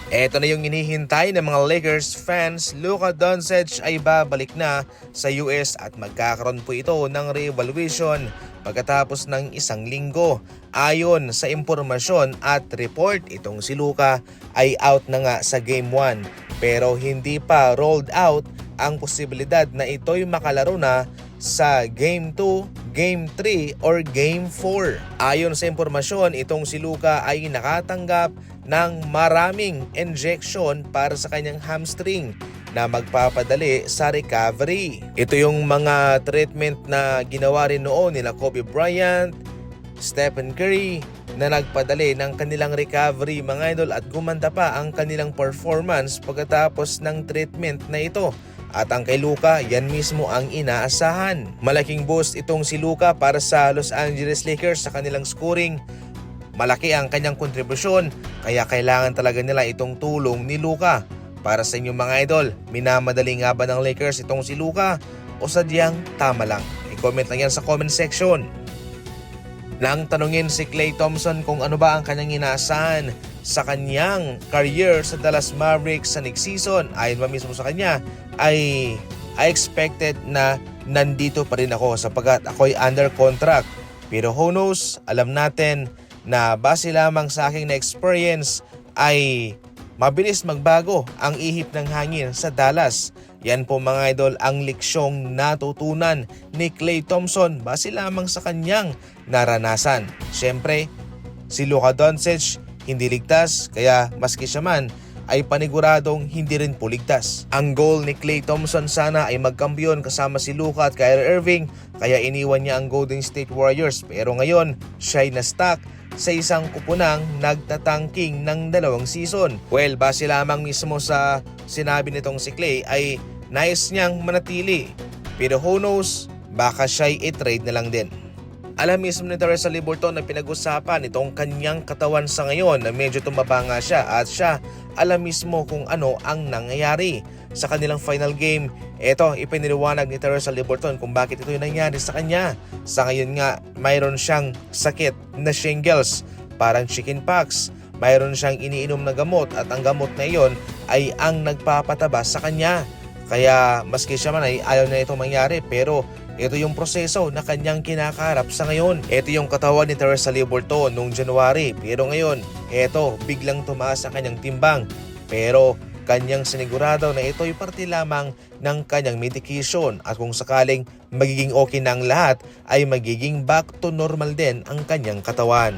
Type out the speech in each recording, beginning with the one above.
Eto na yung hinihintay ng mga Lakers fans. Luka Doncic ay babalik na sa US at magkakaroon po ito ng re-evaluation pagkatapos ng isang linggo. Ayon sa impormasyon at report, itong si Luka ay out na nga sa Game 1 pero hindi pa rolled out ang posibilidad na ito'y makalaro na sa Game 2, Game 3 or Game 4. Ayon sa impormasyon, itong si Luka ay nakatanggap ng maraming injection para sa kanyang hamstring na magpapadali sa recovery. Ito yung mga treatment na ginawa rin noon nila Kobe Bryant, Stephen Curry na nagpadali ng kanilang recovery mga idol, at gumanda pa ang kanilang performance pagkatapos ng treatment na ito. At ang kay Luka, yan mismo ang inaasahan. Malaking boost itong si Luka para sa Los Angeles Lakers sa kanilang scoring. Malaki ang kanyang kontribusyon, kaya kailangan talaga nila itong tulong ni Luka. Para sa inyong mga idol, minamadali nga ba ng Lakers itong si Luka o sadyang tama lang? I-comment lang yan sa comment section. Nang tanungin si Klay Thompson kung ano ba ang kanyang inaasahan sa kanyang career sa Dallas Mavericks sa next season, ayon pa mismo sa kanya ay I expected na nandito pa rin ako sapagkat ako'y under contract. Pero who knows, alam natin na base lamang sa aking na-experience ay mabilis magbago ang ihip ng hangin sa Dallas. Yan po mga idol ang leksyong natutunan ni Klay Thompson base lamang sa kanyang naranasan. Siyempre, si Luka Doncic hindi ligtas, kaya maski siya man ay paniguradong hindi rin po ligtas. Ang goal ni Klay Thompson sana ay magkampiyon kasama si Luka at Kyrie Irving, kaya iniwan niya ang Golden State Warriors. Pero ngayon, siya'y na-stuck sa isang kupunang nagtatangking ng 2 season. Well, base lamang mismo sa sinabi nitong si Klay ay nais niyang manatili. Pero who knows, baka siya'y i-trade na lang din. Alam mismo ni Theresa Liberton na pinag-usapan itong kanyang katawan sa ngayon na medyo tumaba nga siya, at siya alam mismo kung ano ang nangyayari sa kanilang final game. Ito, ipiniliwanag ni Theresa Liberton kung bakit ito yung nangyari sa kanya. Sa ngayon nga, mayroon siyang sakit na shingles, parang chickenpox. Mayroon siyang iniinom na gamot at ang gamot na iyon ay ang nagpapataba sa kanya. Kaya maski siya man ay ayaw na itong mangyari, pero ito yung proseso na kanyang kinakaharap sa ngayon. Ito yung katawan ni Theresa Liberton noong January, pero ngayon, ito biglang tumaas ang kanyang timbang. Pero kanyang sinigurado na ito ay parte lamang ng kanyang medication, at kung sakaling magiging okay na ang lahat ay magiging back to normal din ang kanyang katawan.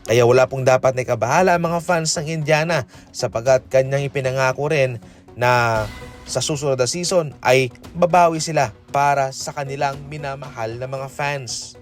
Kaya wala pong dapat na ikabahala ang mga fans ng Indiana sapagkat kanyang ipinangako rin na sa susunod na season ay babawi sila para sa kanilang minamahal na mga fans.